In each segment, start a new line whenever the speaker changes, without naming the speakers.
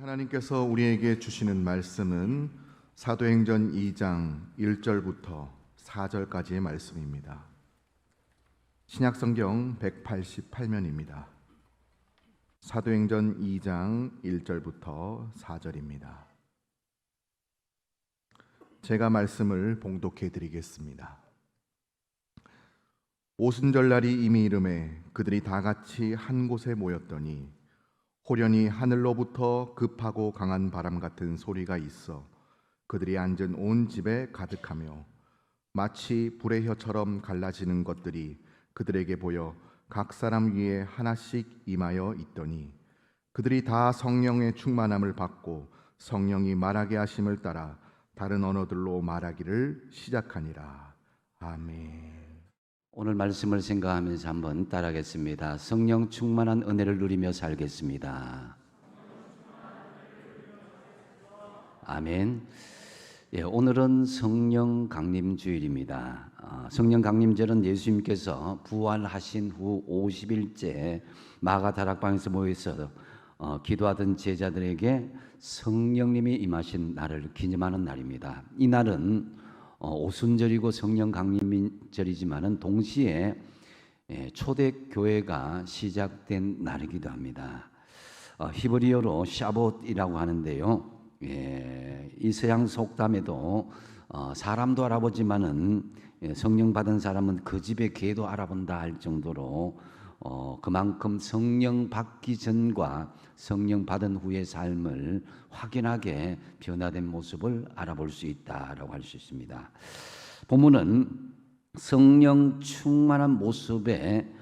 하나님께서 우리에게 주시는 말씀은 사도행전 2장 1절부터 4절까지의 말씀입니다. 신약성경 188면입니다. 사도행전 2장 1절부터 4절입니다. 제가 말씀을 봉독해 드리겠습니다. 오순절날이 이미 이름에 그들이 다 같이 한 곳에 모였더니 호련히 하늘로부터 급하고 강한 바람 같은 소리가 있어 그들이 앉은 온 집에 가득하며 마치 불의 혀처럼 갈라지는 것들이 그들에게 보여 각 사람 위에 하나씩 임하여 있더니 그들이 다 성령의 충만함을 받고 성령이 말하게 하심을 따라 다른 언어들로 말하기를 시작하니라. 아멘.
오늘 말씀을 생각하면서 한번 따라하겠습니다. 성령 충만한 은혜를 누리며 살겠습니다. 아멘. 오늘은 성령 강림 주일입니다. 성령 강림절은 예수님께서 부활하신 후 50일째 마가 다락방에서 모여서 기도하던 제자들에게 성령님이 임하신 날을 기념하는 날입니다. 이 날은 오순절이고 성령 강림절이지만은 동시에 초대교회가 시작된 날이기도 합니다. 히브리어로 샤봇이라고 하는데요. 이 서양 속담에도 사람도 알아보지만은 성령 받은 사람은 그 집의 개도 알아본다 할 정도로 그만큼 성령 받기 전과 성령 받은 후의 삶을 확연하게 변화된 모습을 알아볼 수 있다라고 할 수 있습니다. 본문은 성령 충만한 모습의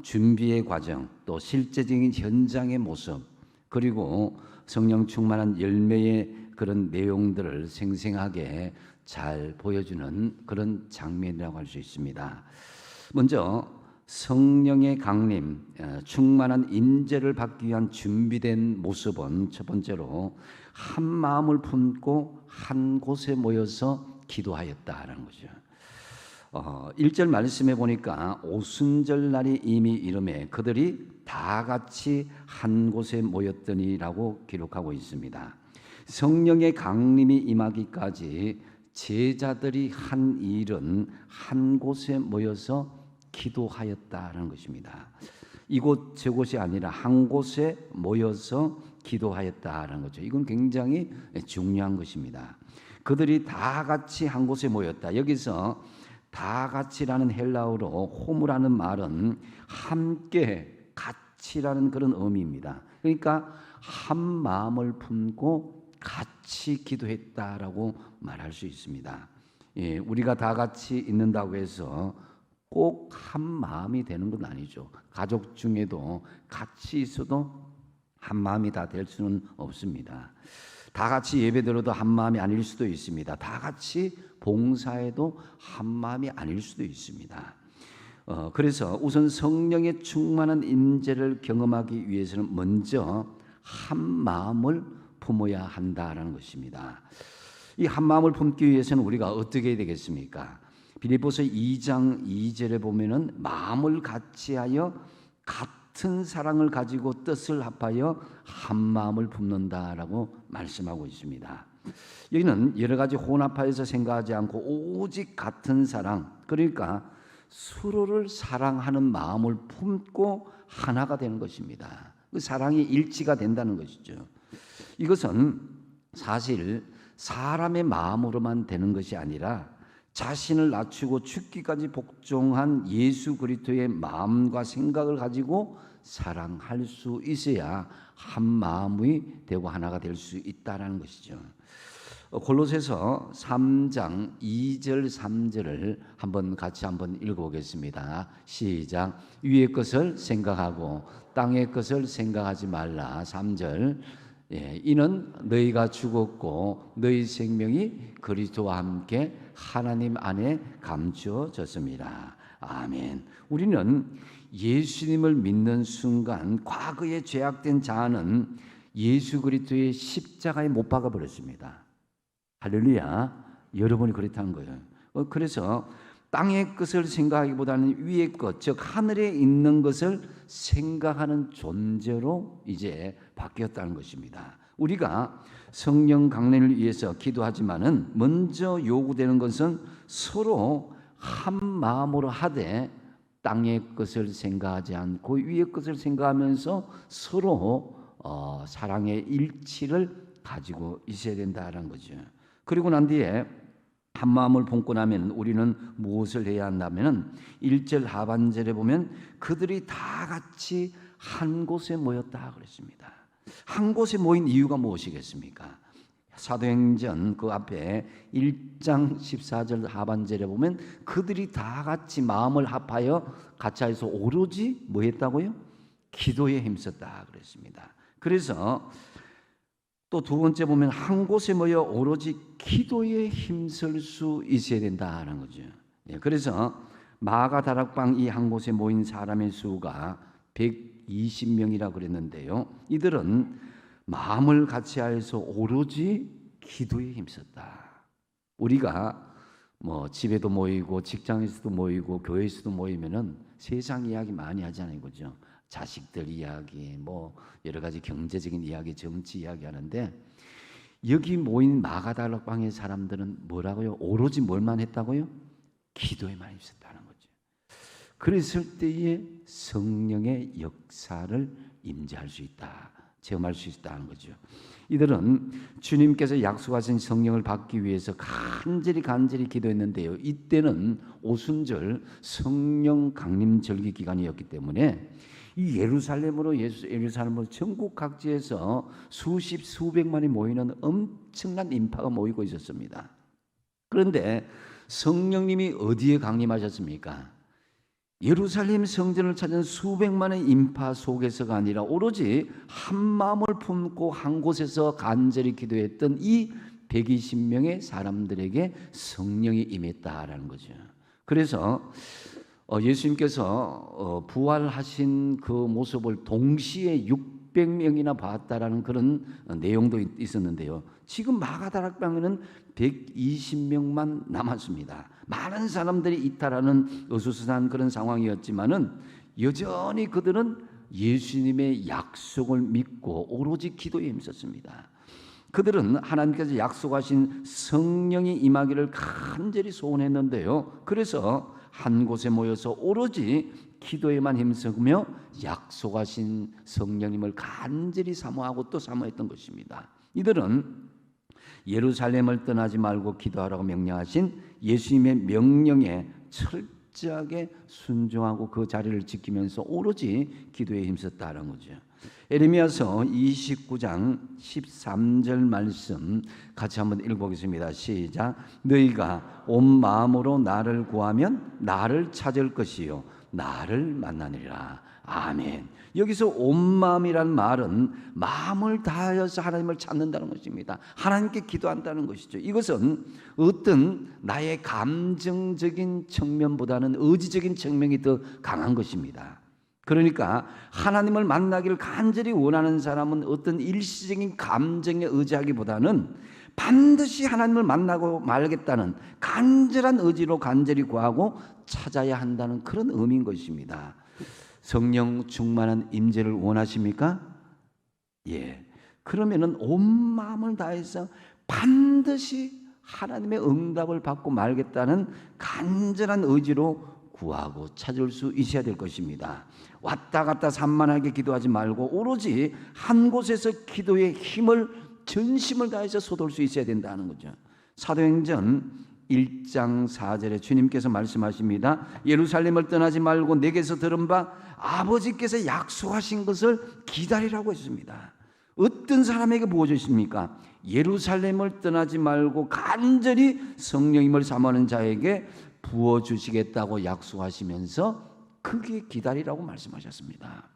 준비의 과정, 또 실제적인 현장의 모습, 그리고 성령 충만한 열매의 그런 내용들을 생생하게 잘 보여주는 그런 장면이라고 할 수 있습니다. 먼저 성령의 강림, 충만한 인재를 받기 위한 준비된 모습은 첫 번째로 한 마음을 품고 한 곳에 모여서 기도하였다라는 거죠. 1절 말씀해 보니까 오순절 날이 이미 이름에 그들이 다 같이 한 곳에 모였더니라고 기록하고 있습니다. 성령의 강림이 임하기까지 제자들이 한 일은 한 곳에 모여서 기도하였다는 것입니다. 이곳 저곳이 아니라 한 곳에 모여서 기도하였다는 거죠. 이건 굉장히 중요한 것입니다. 그들이 다 같이 한 곳에 모였다. 여기서 다 같이라는 헬라어로 호무라는 말은 함께 같이라는 그런 의미입니다. 그러니까 한 마음을 품고 같이 기도했다라고 말할 수 있습니다. 우리가 다 같이 있는다고 해서 꼭 한 마음이 되는 건 아니죠. 가족 중에도 같이 있어도 한 마음이 다 될 수는 없습니다. 다 같이 예배드려도 한 마음이 아닐 수도 있습니다. 다 같이 봉사해도 한 마음이 아닐 수도 있습니다. 그래서 우선 성령의 충만한 임재를 경험하기 위해서는 먼저 한 마음을 품어야 한다라는 것입니다. 이 한 마음을 품기 위해서는 우리가 어떻게 해야 되겠습니까? 빌립보서 2장 2절에 보면은 마음을 같이하여 같은 사랑을 가지고 뜻을 합하여 한 마음을 품는다라고 말씀하고 있습니다. 여기는 여러 가지 혼합하여서 생각하지 않고 오직 같은 사랑, 그러니까 서로를 사랑하는 마음을 품고 하나가 되는 것입니다. 그 사랑이 일치가 된다는 것이죠. 이것은 사실 사람의 마음으로만 되는 것이 아니라 자신을 낮추고 죽기까지 복종한 예수 그리스도의 마음과 생각을 가지고 사랑할 수 있어야 한 마음이 되고 하나가 될 수 있다는 것이죠. 골로새서 3장 2절 3절을 같이 한번 읽어보겠습니다. 시작. 위의 것을 생각하고 땅의 것을 생각하지 말라. 3절. 이는 너희가 죽었고 너희 생명이 그리스도와 함께 하나님 안에 감추어졌습니다. 아멘. 우리는 예수님을 믿는 순간 과거에 죄악된 자는 예수 그리스도의 십자가에 못 박아 버렸습니다. 할렐루야. 여러분이 그렇다는 거예요. 그래서 땅의 것을 생각하기보다는 위의 것, 즉 하늘에 있는 것을 생각하는 존재로 이제 바뀌었다는 것입니다. 우리가 성령 강림을 위해서 기도하지만은 먼저 요구되는 것은 서로 한 마음으로 하되 땅의 것을 생각하지 않고 위의 것을 생각하면서 서로 사랑의 일치를 가지고 있어야 된다는 거죠. 그리고 난 뒤에 한 마음을 품고 나면 우리는 무엇을 해야 한다면은 1절 하반절에 보면 그들이 다 같이 한 곳에 모였다 그랬습니다. 한 곳에 모인 이유가 무엇이겠습니까? 사도행전 그 앞에 1장 14절 하반절에 보면 그들이 다 같이 마음을 합하여 같이 해서 오로지 뭐 했다고요? 기도에 힘썼다 그랬습니다. 그래서 또 두 번째 보면 한 곳에 모여 오로지 기도에 힘쓸 수 있어야 된다는 거죠. 그래서 마가 다락방 이 한 곳에 모인 사람의 수가 120명이라 그랬는데요. 이들은 마음을 같이 하여서 오로지 기도에 힘썼다. 우리가 뭐 집에도 모이고 직장에서도 모이고 교회에서도 모이면은 세상 이야기 많이 하잖아요, 그죠? 자식들 이야기, 뭐 여러 가지 경제적인 이야기, 정치 이야기 하는데 여기 모인 마가다락방의 사람들은 뭐라고요? 오로지 뭘만 했다고요? 기도에만 힘썼다는 거죠. 그랬을 때에 성령의 역사를 임재할 수 있다, 체험할 수 있다는 거죠. 이들은 주님께서 약속하신 성령을 받기 위해서 간절히 기도했는데요. 이때는 오순절 성령 강림 절기 기간이었기 때문에 이 예루살렘으로 전국 각지에서 수십 수백만이 모이는 엄청난 인파가 모이고 있었습니다. 그런데 성령님이 어디에 강림하셨습니까? 예루살렘 성전을 찾은 수백만의 인파 속에서가 아니라 오로지 한 마음을 품고 한 곳에서 간절히 기도했던 이 120명의 사람들에게 성령이 임했다라는 거죠. 그래서 예수님께서 부활하신 그 모습을 동시에 600명이나 봤다라는 그런 내용도 있었는데요. 지금 마가다락방에는 120명만 남았습니다. 많은 사람들이 이탈하는 어수선한 그런 상황이었지만은 여전히 그들은 예수님의 약속을 믿고 오로지 기도에 힘썼습니다. 그들은 하나님께서 약속하신 성령이 임하기를 간절히 소원했는데요. 그래서 한 곳에 모여서 오로지 기도에만 힘쓰며 약속하신 성령님을 간절히 사모하고 또 사모했던 것입니다. 이들은 예루살렘을 떠나지 말고 기도하라고 명령하신 예수님의 명령에 철저하게 순종하고 그 자리를 지키면서 오로지 기도에 힘썼다는 거죠. 에레미야서 29장 13절 말씀 같이 한번 읽어보겠습니다. 시작. 너희가 온 마음으로 나를 구하면 나를 찾을 것이요 나를 만나느리라. 아멘. 여기서 온 마음이란 말은 마음을 다하여서 하나님을 찾는다는 것입니다. 하나님께 기도한다는 것이죠. 이것은 어떤 나의 감정적인 측면보다는 의지적인 측면이 더 강한 것입니다. 그러니까 하나님을 만나기를 간절히 원하는 사람은 어떤 일시적인 감정에 의지하기보다는 반드시 하나님을 만나고 말겠다는 간절한 의지로 간절히 구하고 찾아야 한다는 그런 의미인 것입니다. 성령 충만한 임재를 원하십니까? 예. 그러면은 온 마음을 다해서 반드시 하나님의 응답을 받고 말겠다는 간절한 의지로 구하고 찾을 수 있어야 될 것입니다. 왔다 갔다 산만하게 기도하지 말고 오로지 한 곳에서 기도의 힘을 전심을 다해서 쏟을 수 있어야 된다는 거죠. 사도행전 1장 4절에 주님께서 말씀하십니다. 예루살렘을 떠나지 말고 내게서 들은 바 아버지께서 약속하신 것을 기다리라고 했습니다. 어떤 사람에게 부어주십니까? 예루살렘을 떠나지 말고 간절히 성령님을 사모하는 자에게 부어주시겠다고 약속하시면서 크게 기다리라고 말씀하셨습니다.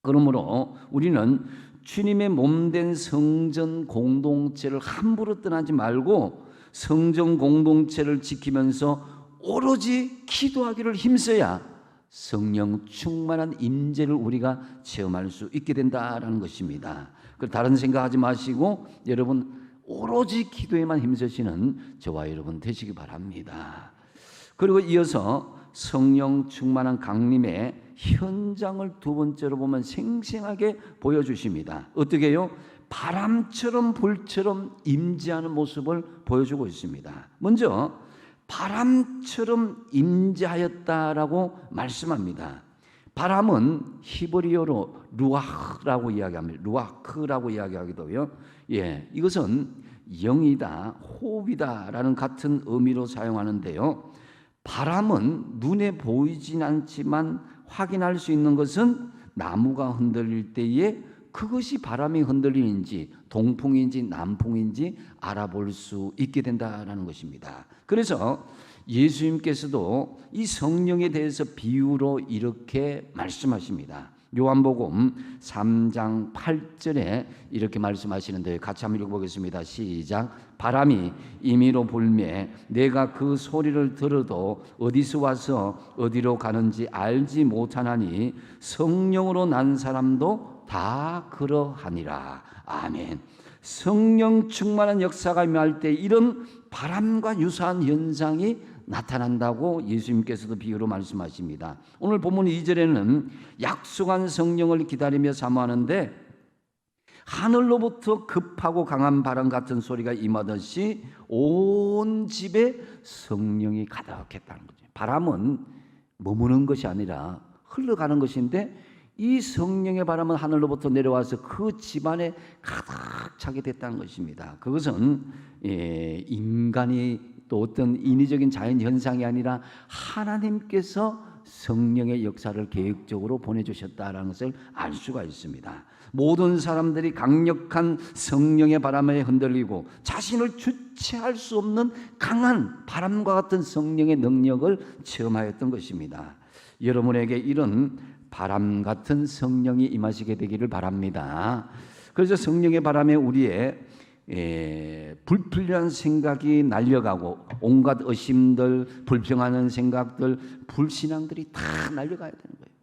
그러므로 우리는 주님의 몸된 성전 공동체를 함부로 떠나지 말고 성전 공동체를 지키면서 오로지 기도하기를 힘써야 성령 충만한 임재를 우리가 체험할 수 있게 된다라는 것입니다. 다른 생각하지 마시고 여러분 오로지 기도에만 힘쓰시는 저와 여러분 되시기 바랍니다. 그리고 이어서 성령 충만한 강림의 현장을 두 번째로 보면 생생하게 보여주십니다. 어떻게 해요? 바람처럼 불처럼 임재하는 모습을 보여주고 있습니다. 먼저 바람처럼 임재하였다라고 말씀합니다. 바람은 히브리어로 루아흐라고 이야기합니다. 루아크라고 이야기하기도요. 이것은 영이다, 호흡이다라는 같은 의미로 사용하는데요. 바람은 눈에 보이진 않지만 확인할 수 있는 것은 나무가 흔들릴 때에 그것이 바람이 흔들리는지 동풍인지 남풍인지 알아볼 수 있게 된다는 것입니다. 그래서 예수님께서도 이 성령에 대해서 비유로 이렇게 말씀하십니다. 요한복음 3장 8절에 이렇게 말씀하시는데 같이 한번 읽어보겠습니다. 시작. 바람이 임의로 불매 내가 그 소리를 들어도 어디서 와서 어디로 가는지 알지 못하나니 성령으로 난 사람도 다 그러하니라. 아멘. 성령 충만한 역사가 임할 때 이런 바람과 유사한 현상이 나타난다고 예수님께서도 비유로 말씀하십니다. 오늘 본문 2절에는 약속한 성령을 기다리며 사모하는데 하늘로부터 급하고 강한 바람 같은 소리가 임하듯이 온 집에 성령이 가득했다는 거죠. 바람은 머무는 것이 아니라 흘러가는 것인데 이 성령의 바람은 하늘로부터 내려와서 그 집안에 가득 차게 됐다는 것입니다. 그것은 인간이 또 어떤 인위적인 자연 현상이 아니라 하나님께서 성령의 역사를 계획적으로 보내주셨다는 것을 알 수가 있습니다. 모든 사람들이 강력한 성령의 바람에 흔들리고 자신을 주체할 수 없는 강한 바람과 같은 성령의 능력을 체험하였던 것입니다. 여러분에게 이런 바람 같은 성령이 임하시게 되기를 바랍니다. 그래서 성령의 바람에 우리의 불필요한 생각이 날려가고 온갖 의심들, 불평하는 생각들, 불신앙들이 다 날려가야 되는 거예요.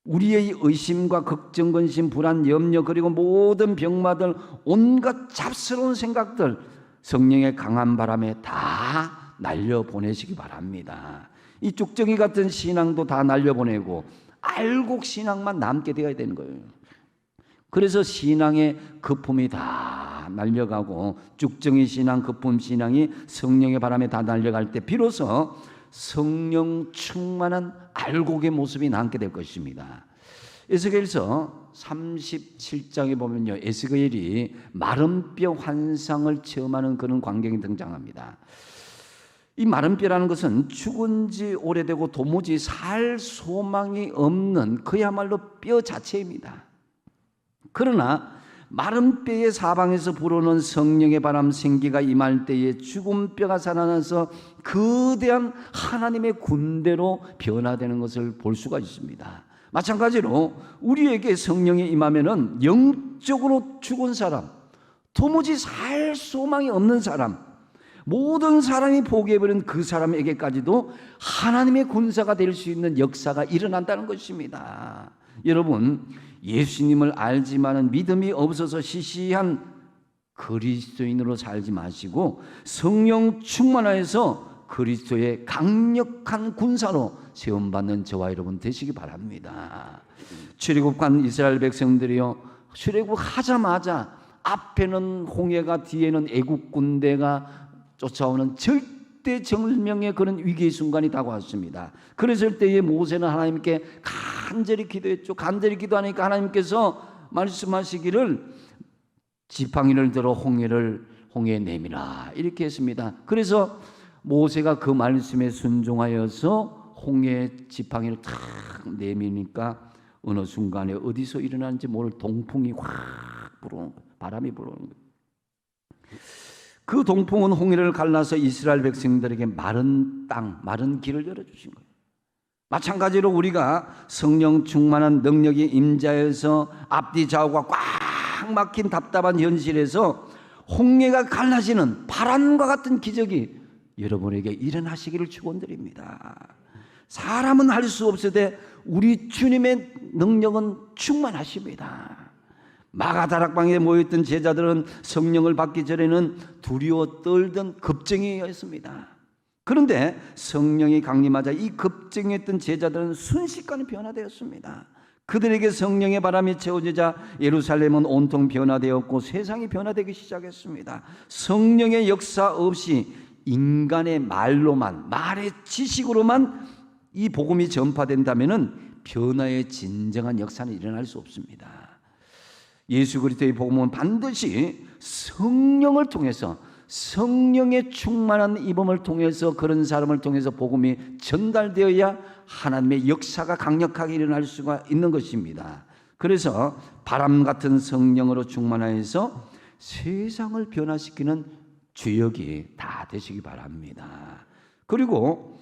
우리의 의심과 걱정, 근심, 불안, 염려 그리고 모든 병마들 온갖 잡스러운 생각들 성령의 강한 바람에 다 날려보내시기 바랍니다. 이 쭉정이 같은 신앙도 다 날려보내고 알곡 신앙만 남게 되어야 되는 거예요. 그래서 신앙의 거품이 다 날려가고 쭉정이 신앙, 거품 신앙이 성령의 바람에 다 날려갈 때 비로소 성령 충만한 알곡의 모습이 남게 될 것입니다. 에스겔서 37장에 보면요, 에스겔이 마른 뼈 환상을 체험하는 그런 광경이 등장합니다. 이 마른 뼈라는 것은 죽은 지 오래되고 도무지 살 소망이 없는 그야말로 뼈 자체입니다. 그러나 마른 뼈의 사방에서 불어오는 성령의 바람 생기가 임할 때에 죽은 뼈가 살아나서 거대한 하나님의 군대로 변화되는 것을 볼 수가 있습니다. 마찬가지로 우리에게 성령이 임하면은 영적으로 죽은 사람, 도무지 살 소망이 없는 사람, 모든 사람이 포기해버린 그 사람에게까지도 하나님의 군사가 될 수 있는 역사가 일어난다는 것입니다. 여러분, 예수님을 알지만은 믿음이 없어서 시시한 그리스도인으로 살지 마시고 성령 충만하여서 그리스도의 강력한 군사로 세움받는 저와 여러분 되시기 바랍니다. 출애굽한 이스라엘 백성들이요, 출애굽하자마자 앞에는 홍해가 뒤에는 애국 군대가 쫓아오는 절대절명의 그런 위기의 순간이 다가왔습니다. 그랬을 때에 모세는 하나님께 간절히 기도했죠. 간절히 기도하니까 하나님께서 말씀하시기를 지팡이를 들어 홍해에 내미라 이렇게 했습니다. 그래서 모세가 그 말씀에 순종하여서 홍해 지팡이를 탁 내미니까 어느 순간에 어디서 일어나는지 모를 동풍이 확 불어오는 거예요. 바람이 불어오는 거예요. 그 동풍은 홍해를 갈라서 이스라엘 백성들에게 마른 땅, 마른 길을 열어주신 거예요. 마찬가지로 우리가 성령 충만한 능력이 임자해서 앞뒤 좌우가 꽉 막힌 답답한 현실에서 홍해가 갈라지는 바람과 같은 기적이 여러분에게 일어나시기를 축원드립니다. 사람은 할 수 없으되 우리 주님의 능력은 충만하십니다. 마가다락방에 모였던 제자들은 성령을 받기 전에는 두려워 떨던 겁쟁이였습니다. 그런데 성령이 강림하자 이 겁쟁이했던 제자들은 순식간에 변화되었습니다. 그들에게 성령의 바람이 채워지자 예루살렘은 온통 변화되었고 세상이 변화되기 시작했습니다. 성령의 역사 없이 인간의 말로만, 말의 지식으로만 이 복음이 전파된다면은 변화의 진정한 역사는 일어날 수 없습니다. 예수 그리스도의 복음은 반드시 성령을 통해서, 성령의 충만한 임함을 통해서, 그런 사람을 통해서 복음이 전달되어야 하나님의 역사가 강력하게 일어날 수가 있는 것입니다. 그래서 바람 같은 성령으로 충만하여서 세상을 변화시키는 주역이 다 되시기 바랍니다. 그리고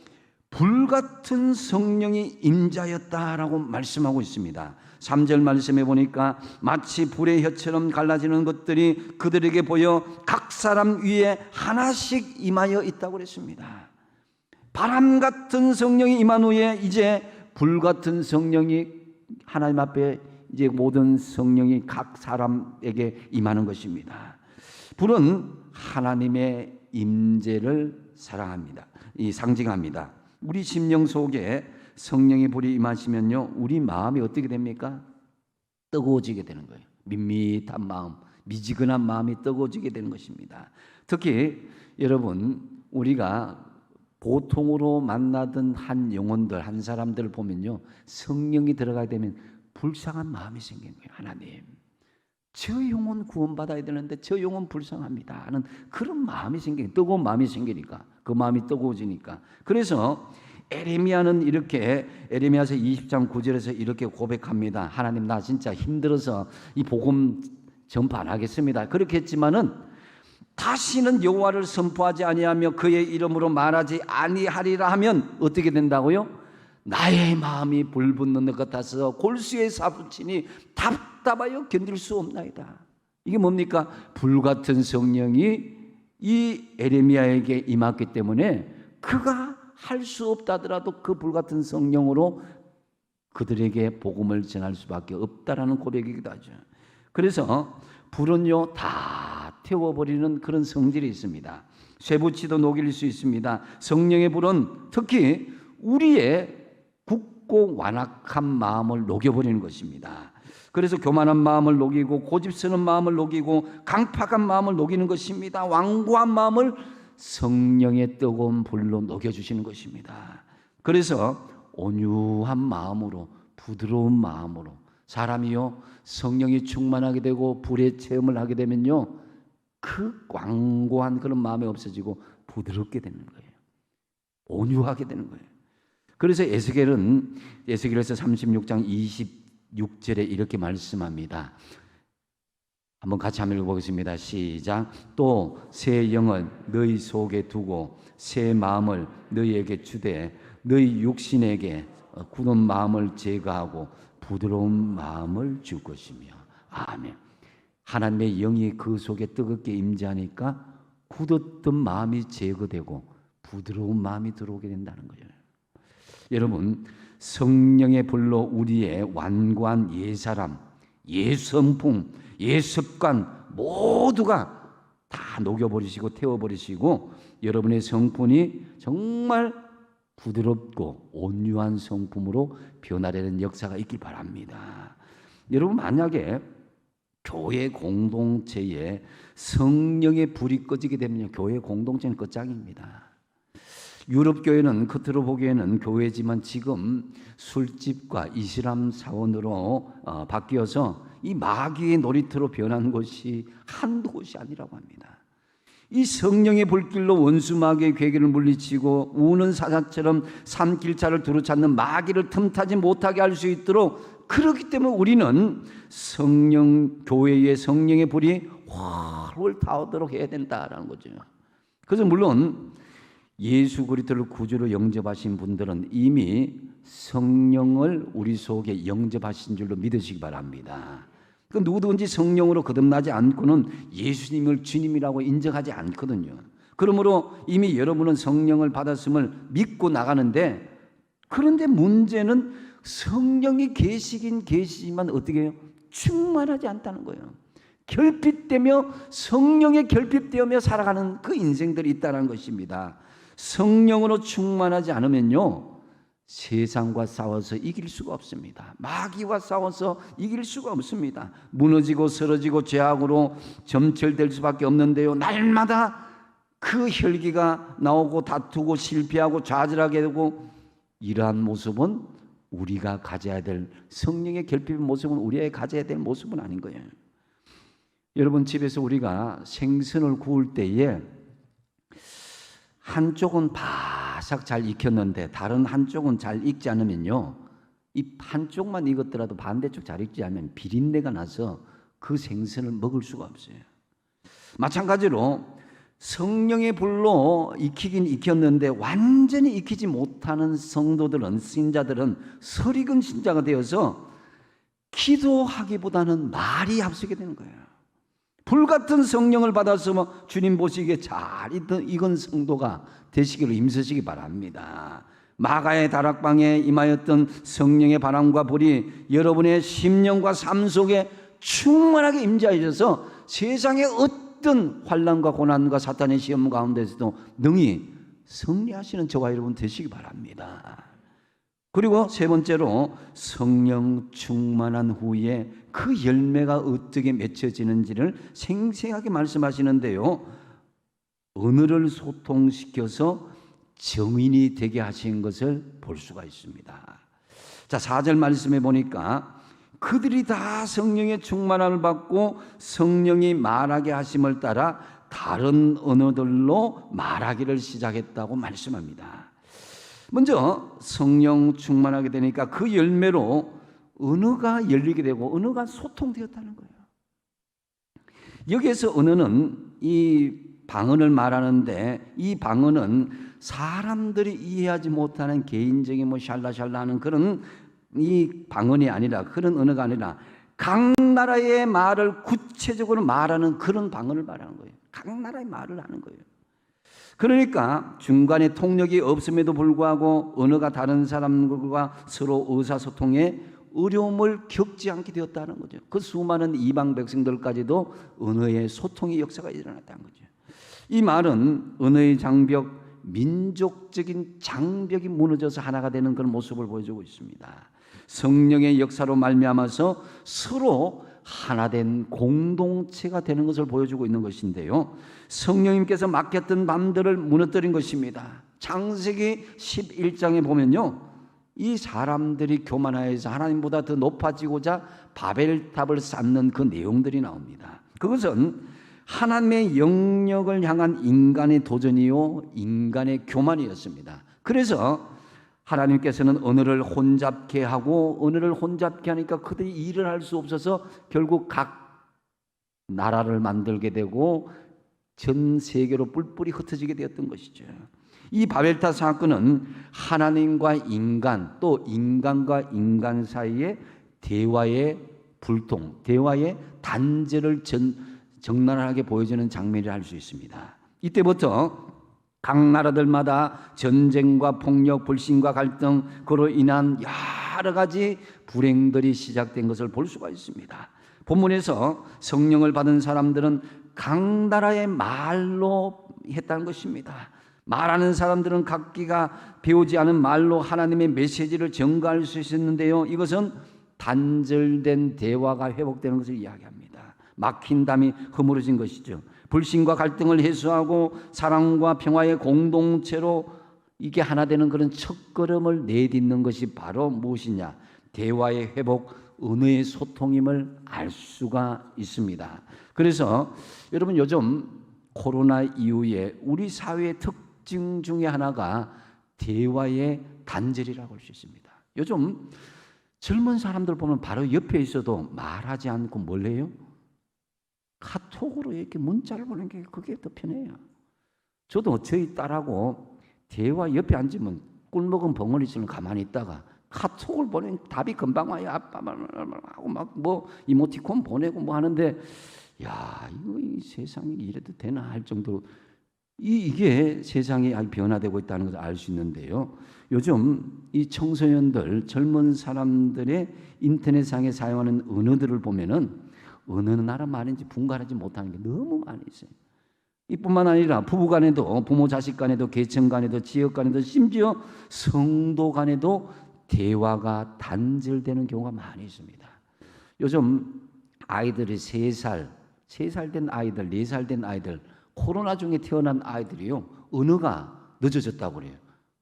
불같은 성령이 임자였다라고 말씀하고 있습니다. 3절 말씀해 보니까 마치 불의 혀처럼 갈라지는 것들이 그들에게 보여 각 사람 위에 하나씩 임하여 있다고 그랬습니다. 바람 같은 성령이 임한 후에 이제 불 같은 성령이 하나님 앞에 이제 모든 성령이 각 사람에게 임하는 것입니다. 불은 하나님의 임재를 사랑합니다. 이 상징합니다. 우리 심령 속에 성령의 불이 임하시면요, 우리 마음이 어떻게 됩니까? 뜨거워지게 되는 거예요. 밋밋한 마음, 미지근한 마음이 뜨거워지게 되는 것입니다. 특히 여러분, 우리가 보통으로 만나던 한 영혼들, 한 사람들을 보면요, 성령이 들어가게 되면 불쌍한 마음이 생기는 거예요. 하나님, 저 영혼 구원받아야 되는데 저 영혼 불쌍합니다 하는 그런 마음이 생기니까, 뜨거운 마음이 생기니까, 그 마음이 뜨거워지니까. 그래서 에레미야는 이렇게, 에레미야서 20장 9절에서 이렇게 고백합니다. 하나님, 나 진짜 힘들어서 이 복음 전파 안 하겠습니다. 그렇게 했지만은 다시는 여호와를 선포하지 아니하며 그의 이름으로 말하지 아니하리라 하면 어떻게 된다고요? 나의 마음이 불붙는 것 같아서 골수에 사부치니 답답하여 견딜 수 없나이다. 이게 뭡니까? 불같은 성령이 이 에레미야에게 임했기 때문에 그가 할 수 없다더라도 그 불같은 성령으로 그들에게 복음을 전할 수밖에 없다라는 고백이기도 하죠. 그래서 불은요, 다 태워버리는 그런 성질이 있습니다. 쇠붙이도 녹일 수 있습니다. 성령의 불은 특히 우리의 굳고 완악한 마음을 녹여버리는 것입니다. 그래서 교만한 마음을 녹이고 고집스러운 마음을 녹이고 강팍한 마음을 녹이는 것입니다. 완고한 마음을 성령의 뜨거운 불로 녹여주시는 것입니다. 그래서 온유한 마음으로, 부드러운 마음으로 사람이요, 성령이 충만하게 되고 불의 체험을 하게 되면요, 그 완고한 그런 마음이 없어지고 부드럽게 되는 거예요. 온유하게 되는 거예요. 그래서 에스겔은 에스겔에서 36장 26절에 이렇게 말씀합니다. 한번 같이 한번 읽어보겠습니다. 시작. 또 새 영을 너희 속에 두고 새 마음을 너희에게 주되 너희 육신에게 굳은 마음을 제거하고 부드러운 마음을 줄 것이며. 아멘. 하나님의 영이 그 속에 뜨겁게 임재하니까 굳었던 마음이 제거되고 부드러운 마음이 들어오게 된다는 거예요. 여러분, 성령의 불로 우리의 완고한 옛사람, 옛성품, 옛습관 모두가 다 녹여버리시고 태워버리시고 여러분의 성품이 정말 부드럽고 온유한 성품으로 변화되는 역사가 있길 바랍니다. 여러분, 만약에 교회 공동체에 성령의 불이 꺼지게 되면 교회 공동체는 끝장입니다. 유럽 교회는 겉으로 보기에는 교회지만 지금 술집과 이슬람 사원으로 바뀌어서 이 마귀의 놀이터로 변한 곳이 한두 곳이 아니라고 합니다. 이 성령의 불길로 원수 마귀의 괴계를 물리치고 우는 사자처럼 산길차를 두루찾는 마귀를 틈타지 못하게 할 수 있도록, 그렇기 때문에 우리는 성령, 교회의 성령의 불이 활활 타오도록 해야 된다라는 거죠. 그래서 물론 예수 그리스도를 구주로 영접하신 분들은 이미 성령을 우리 속에 영접하신 줄로 믿으시기 바랍니다. 그 누구든지 성령으로 거듭나지 않고는 예수님을 주님이라고 인정하지 않거든요. 그러므로 이미 여러분은 성령을 받았음을 믿고 나가는데, 그런데 문제는 성령이 계시긴 계시지만 어떻게 해요? 충만하지 않다는 거예요. 결핍되며 성령에 결핍되며 살아가는 그 인생들이 있다는 것입니다. 성령으로 충만하지 않으면요, 세상과 싸워서 이길 수가 없습니다. 마귀와 싸워서 이길 수가 없습니다. 무너지고 쓰러지고 죄악으로 점철될 수밖에 없는데요, 날마다 그 혈기가 나오고 다투고 실패하고 좌절하게 되고, 이러한 모습은 우리가 가져야 될, 성령의 결핍의 모습은 우리가 가져야 될 모습은 아닌 거예요. 여러분, 집에서 우리가 생선을 구울 때에 한쪽은 바삭 잘 익혔는데 다른 한쪽은 잘 익지 않으면요, 이 한쪽만 익었더라도 반대쪽 잘 익지 않으면 비린내가 나서 그 생선을 먹을 수가 없어요. 마찬가지로 성령의 불로 익히긴 익혔는데 완전히 익히지 못하는 성도들은, 신자들은 설익은 신자가 되어서 기도하기보다는 말이 앞서게 되는 거예요. 불같은 성령을 받아서 주님 보시기에 잘 익은 성도가 되시기를 힘쓰시기 바랍니다. 마가의 다락방에 임하였던 성령의 바람과 불이 여러분의 심령과 삶 속에 충만하게 임재하셔서 세상의 어떤 환난과 고난과 사탄의 시험 가운데서도 능히 승리하시는 저와 여러분 되시기 바랍니다. 그리고 세 번째로, 성령 충만한 후에 그 열매가 어떻게 맺혀지는지를 생생하게 말씀하시는데요, 언어를 소통시켜서 정인이 되게 하신 것을 볼 수가 있습니다. 자, 4절 말씀해 보니까 그들이 다 성령의 충만함을 받고 성령이 말하게 하심을 따라 다른 언어들로 말하기를 시작했다고 말씀합니다. 먼저 성령 충만하게 되니까 그 열매로 언어가 열리게 되고 언어가 소통되었다는 거예요. 여기에서 언어는 이 방언을 말하는데, 이 방언은 사람들이 이해하지 못하는 개인적인 샬라샬라 하는 그런 이 방언이 아니라, 그런 언어가 아니라 각 나라의 말을 구체적으로 말하는 그런 방언을 말하는 거예요. 각 나라의 말을 하는 거예요. 그러니까 중간에 통역이 없음에도 불구하고 언어가 다른 사람들과 서로 의사소통에 어려움을 겪지 않게 되었다는 거죠. 그 수많은 이방 백성들까지도 언어의 소통의 역사가 일어났다는 거죠. 이 말은 언어의 장벽, 민족적인 장벽이 무너져서 하나가 되는 그런 모습을 보여주고 있습니다. 성령의 역사로 말미암아서 서로 하나된 공동체가 되는 것을 보여주고 있는 것인데요, 성령님께서 맡겼던 밤들을 무너뜨린 것입니다. 창세기 11장에 보면요, 이 사람들이 교만하여서 하나님보다 더 높아지고자 바벨탑을 쌓는 그 내용들이 나옵니다. 그것은 하나님의 영역을 향한 인간의 도전이요, 인간의 교만이었습니다. 그래서 하나님께서는 언어를 혼잡케 하고, 언어를 혼잡케 하니까 그들이 일을 할 수 없어서 결국 각 나라를 만들게 되고 전 세계로 뿔뿔이 흩어지게 되었던 것이죠. 이 바벨탑 사건은 하나님과 인간, 또 인간과 인간 사이의 대화의 불통, 대화의 단절을 적나라하게 보여주는 장면이라 할 수 있습니다. 이때부터 각 나라들마다 전쟁과 폭력, 불신과 갈등, 그로 인한 여러 가지 불행들이 시작된 것을 볼 수가 있습니다. 본문에서 성령을 받은 사람들은 각 나라의 말로 했다는 것입니다. 말하는 사람들은 각기가 배우지 않은 말로 하나님의 메시지를 전가할 수 있었는데요, 이것은 단절된 대화가 회복되는 것을 이야기합니다. 막힌 담이 허물어진 것이죠. 불신과 갈등을 해소하고 사랑과 평화의 공동체로 이게 하나 되는 그런 첫걸음을 내딛는 것이 바로 무엇이냐? 대화의 회복, 언어의 소통임을 알 수가 있습니다. 그래서 여러분, 요즘 코로나 이후에 우리 사회의 특징 중에 하나가 대화의 단절이라고 할 수 있습니다. 요즘 젊은 사람들 보면 바로 옆에 있어도 말하지 않고 뭘 해요? 카톡으로 이렇게 문자를 보내는 게 그게 더 편해요. 저도 저희 딸하고 대화 옆에 앉으면 꿀먹은 벙어리처럼 가만히 있다가 카톡을 보내면 답이 금방 와요. 아빠 하고 막 뭐 이모티콘 보내고 뭐 하는데, 야, 이거 이 세상이 이래도 되나 할 정도로 이게 세상이 변화되고 있다는 것을 알 수 있는데요, 요즘 이 청소년들, 젊은 사람들의 인터넷상에 사용하는 언어들을 보면은 어느 나라 말인지 분간하지 못하는 게 너무 많이 있어요. 이뿐만 아니라 부부 간에도, 부모 자식 간에도, 계층 간에도, 지역 간에도, 심지어 성도 간에도 대화가 단절되는 경우가 많이 있습니다. 요즘 아이들이 3살 된 아이들, 4살 된 아이들, 코로나 중에 태어난 아이들이요, 언어가 늦어졌다고 그래요.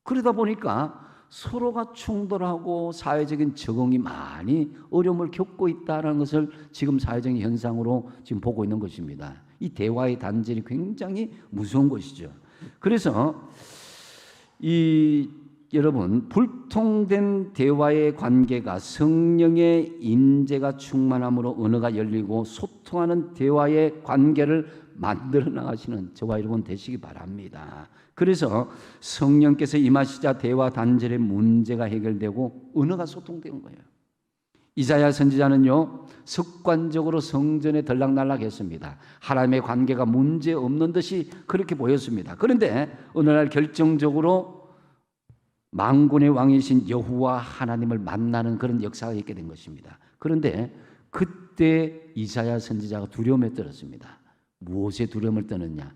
그러다 보니까 서로가 충돌하고 사회적인 적응이 많이 어려움을 겪고 있다는 것을 지금 사회적인 현상으로 지금 보고 있는 것입니다. 이 대화의 단절이 굉장히 무서운 것이죠. 그래서 여러분, 불통된 대화의 관계가 성령의 임재가 충만함으로 언어가 열리고 소통하는 대화의 관계를 만들어 나가시는 저와 여러분 되시기 바랍니다. 그래서 성령께서 임하시자 대화 단절의 문제가 해결되고 언어가 소통되는 거예요. 이사야 선지자는요, 습관적으로 성전에 들락날락했습니다. 하나님의 관계가 문제 없는 듯이 그렇게 보였습니다. 그런데 어느 날 결정적으로 만군의 왕이신 여호와 하나님을 만나는 그런 역사가 있게 된 것입니다. 그런데 그때 이사야 선지자가 두려움에 떨었습니다. 무엇에 두려움을 떠느냐?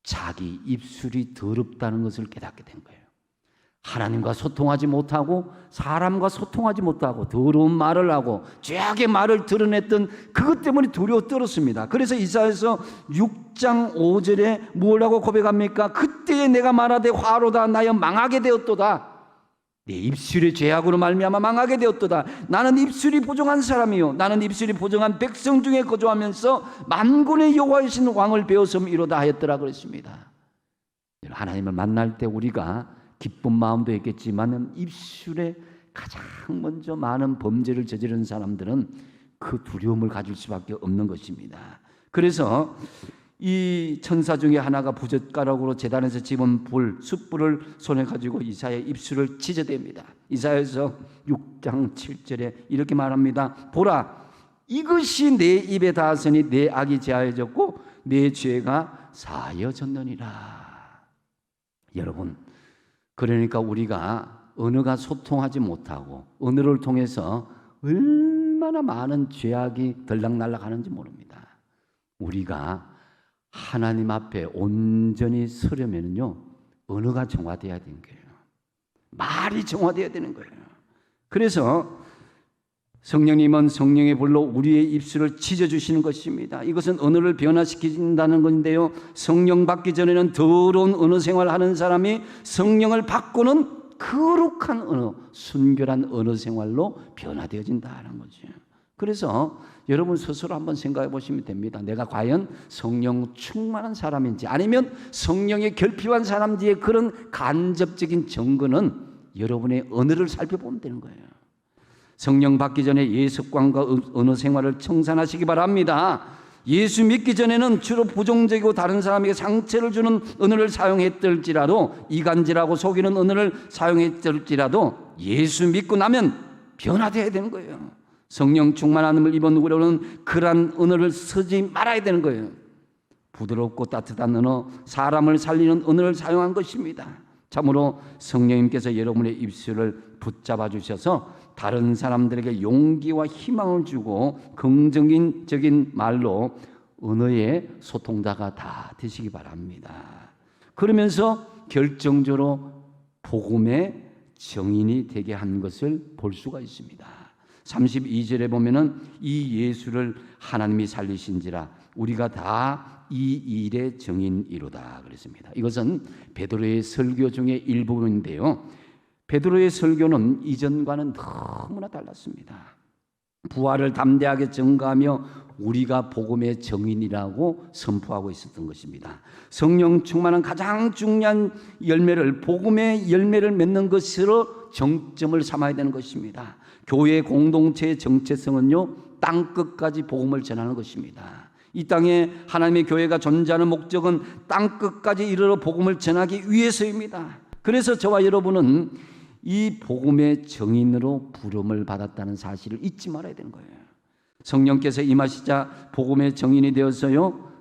자기 입술이 더럽다는 것을 깨닫게 된 거예요. 하나님과 소통하지 못하고 사람과 소통하지 못하고 더러운 말을 하고 죄악의 말을 드러냈던 그것 때문에 두려워 떨었습니다. 그래서 이사야서 6장 5절에 뭐라고 고백합니까? 그때에 내가 말하되 화로다 나여 망하게 되었도다. 내 입술의 죄악으로 말미암아 망하게 되었도다. 나는 입술이 부정한 사람이요 나는 입술이 부정한 백성 중에 거주하면서 만군의 여호와이신 왕을 배웠음이로다 하였더라 그랬습니다. 하나님을 만날 때 우리가 기쁜 마음도 있겠지만 입술에 가장 먼저 많은 범죄를 저지른 사람들은 그 두려움을 가질 수밖에 없는 것입니다. 그래서 이 천사 중에 하나가 부젓가락으로 제단에서 집은 숯불을 손에 가지고 이사야의 입술을 찢어댑니다. 이사야서 6장 7절에 이렇게 말합니다. 보라, 이것이 내 입에 닿았으니 내 악이 제하여졌고 내 죄가 사하여졌느니라. 여러분, 그러니까 우리가 언어가 소통하지 못하고 언어를 통해서 얼마나 많은 죄악이 들락날락하는지 모릅니다. 우리가 하나님 앞에 온전히 서려면요, 언어가 정화되어야 되는 거예요. 말이 정화되어야 되는 거예요. 그래서 성령님은 성령의 불로 우리의 입술을 찢어주시는 것입니다. 이것은 언어를 변화시킨다는 건데요, 성령 받기 전에는 더러운 언어 생활하는 사람이 성령을 받고는 거룩한 언어, 순결한 언어 생활로 변화되어진다는 거죠. 그래서 여러분 스스로 한번 생각해 보시면 됩니다. 내가 과연 성령 충만한 사람인지 아니면 성령에 결핍한 사람인지의 그런 간접적인 증거는 여러분의 언어를 살펴보면 되는 거예요. 성령 받기 전에 예습관과 언어 생활을 청산하시기 바랍니다. 예수 믿기 전에는 주로 부정적이고 다른 사람에게 상처를 주는 언어를 사용했을지라도, 이간질하고 속이는 언어를 사용했을지라도 예수 믿고 나면 변화되어야 되는 거예요. 성령 충만함을 입은 우리는 그러한 언어를 쓰지 말아야 되는 거예요. 부드럽고 따뜻한 언어, 사람을 살리는 언어를 사용한 것입니다. 참으로 성령님께서 여러분의 입술을 붙잡아 주셔서 다른 사람들에게 용기와 희망을 주고 긍정적인 말로 언어의 소통자가 다 되시기 바랍니다. 그러면서 결정적으로 복음의 정인이 되게 한 것을 볼 수가 있습니다. 32절에 보면은 이 예수를 하나님이 살리신지라 우리가 다 이 일의 정인이로다 그랬습니다. 이것은 베드로의 설교 중에 일부분인데요, 베드로의 설교는 이전과는 너무나 달랐습니다. 부활을 담대하게 증거하며 우리가 복음의 정인이라고 선포하고 있었던 것입니다. 성령 충만한 가장 중요한 열매를, 복음의 열매를 맺는 것으로 정점을 삼아야 되는 것입니다. 교회 공동체의 정체성은요, 땅끝까지 복음을 전하는 것입니다. 이 땅에 하나님의 교회가 존재하는 목적은 땅끝까지 이르러 복음을 전하기 위해서입니다. 그래서 저와 여러분은 이 복음의 정인으로 부름을 받았다는 사실을 잊지 말아야 되는 거예요. 성령께서 임하시자 복음의 정인이 되어서요,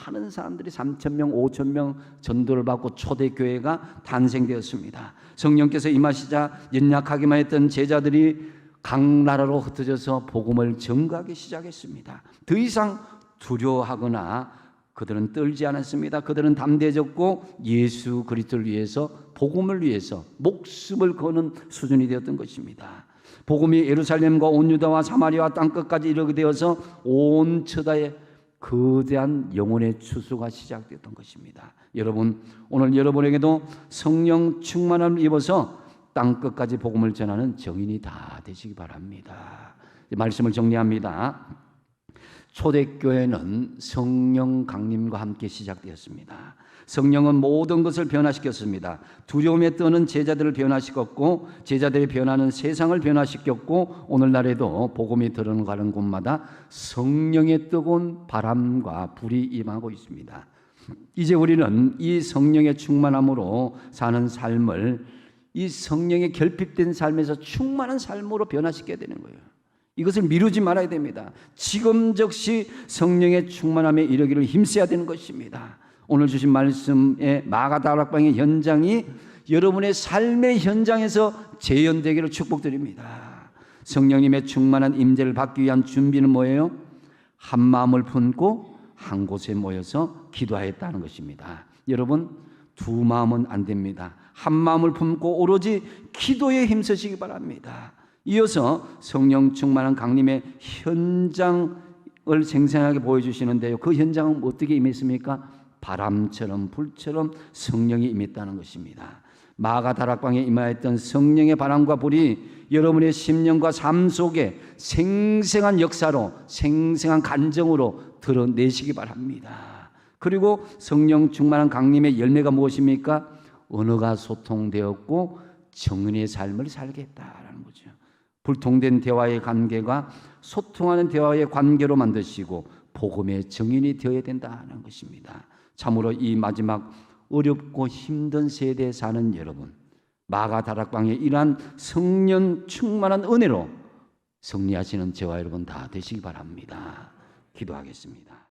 많은 사람들이 3,000명, 5,000명 전도를 받고 초대교회가 탄생되었습니다. 성령께서 임하시자 연약하기만 했던 제자들이 각 나라로 흩어져서 복음을 전가하기 시작했습니다. 더 이상 두려워하거나 그들은 떨지 않았습니다. 그들은 담대해졌고 예수 그리스도를 위해서, 복음을 위해서 목숨을 거는 수준이 되었던 것입니다. 복음이 예루살렘과 온 유다와 사마리아와 땅끝까지 이르게 되어서 온 처다에 거대한 영혼의 추수가 시작되었던 것입니다. 여러분, 오늘 여러분에게도 성령 충만함을 입어서 땅끝까지 복음을 전하는 정인이 다 되시기 바랍니다. 말씀을 정리합니다. 초대교회는 성령 강림과 함께 시작되었습니다. 성령은 모든 것을 변화시켰습니다. 두려움에 떠는 제자들을 변화시켰고, 제자들이 변하는 세상을 변화시켰고, 오늘날에도 복음이 들어가는 곳마다 성령의 뜨거운 바람과 불이 임하고 있습니다. 이제 우리는 이 성령의 충만함으로 사는 삶을, 이 성령의 결핍된 삶에서 충만한 삶으로 변화시켜야 되는 거예요. 이것을 미루지 말아야 됩니다. 지금 즉시 성령의 충만함에 이르기를 힘써야 되는 것입니다. 오늘 주신 말씀의 마가다락방의 현장이 여러분의 삶의 현장에서 재현되기를 축복드립니다. 성령님의 충만한 임재를 받기 위한 준비는 뭐예요? 한 마음을 품고 한 곳에 모여서 기도하였다는 것입니다. 여러분, 두 마음은 안 됩니다. 한 마음을 품고 오로지 기도에 힘쓰시기 바랍니다. 이어서 성령 충만한 강림의 현장을 생생하게 보여주시는데요. 그 현장은 어떻게 임했습니까? 바람처럼 불처럼 성령이 임했다는 것입니다. 마가 다락방에 임하였던 성령의 바람과 불이 여러분의 심령과 삶 속에 생생한 역사로, 생생한 간정으로 드러내시기 바랍니다. 그리고 성령 충만한 강림의 열매가 무엇입니까? 언어가 소통되었고 정은의 삶을 살겠다라는 거죠. 불통된 대화의 관계가 소통하는 대화의 관계로 만드시고 복음의 증인이 되어야 된다는 것입니다. 참으로 이 마지막 어렵고 힘든 세대에 사는 여러분, 마가 다락방에 이러한 성령 충만한 은혜로 승리하시는 저와 여러분 다 되시기 바랍니다. 기도하겠습니다.